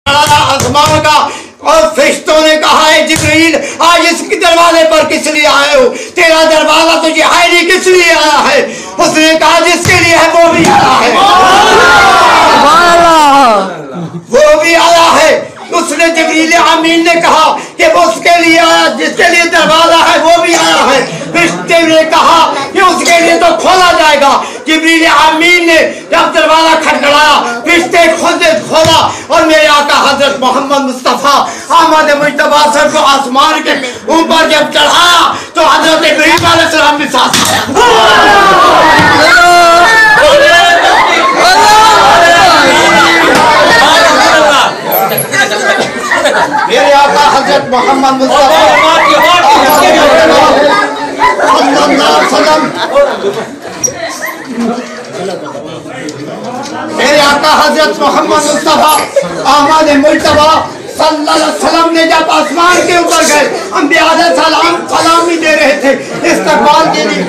आसमान का और फरिश्तों ने कहा है जिब्रील आज इसके दरवाजे पर किस लिए आए हो? तेरा दरवाजा तुझे है नहीं, किस लिए आया है? उसने कहा जिसके लिए है वो भी आया है, वो भी आया है। उसने जिब्रील आमीन ने कहा कि वो उसके लिए आया जिसके लिए दरवाजा है वो भी आया है। फरिश्ते ने कहा कि उसके लिए तो खोला जाएगा। जिब्रील आमीन ने जब दरवाजा खटखटाया फरिश्ते खुद खोला और मेरे आका हजरत मोहम्मद मुस्तफा अहमद मुज्तबा सर को आसमान के ऊपर जब चढ़ाया तो हजरत इब्राहीम अलैहिस्सलाम भी साथ मेरे आका हजरत मोहम्मद मुस्तफा मेरे आका हजरत मोहम्मद मुस्तफा अहमद मुज्तबा सल्लल्लाहु अलैहि वसल्लम ने जब आसमान के ऊपर गए अंबिया अलैहि सलाम सलामी दे रहे थे, इस्तकबाल के लिए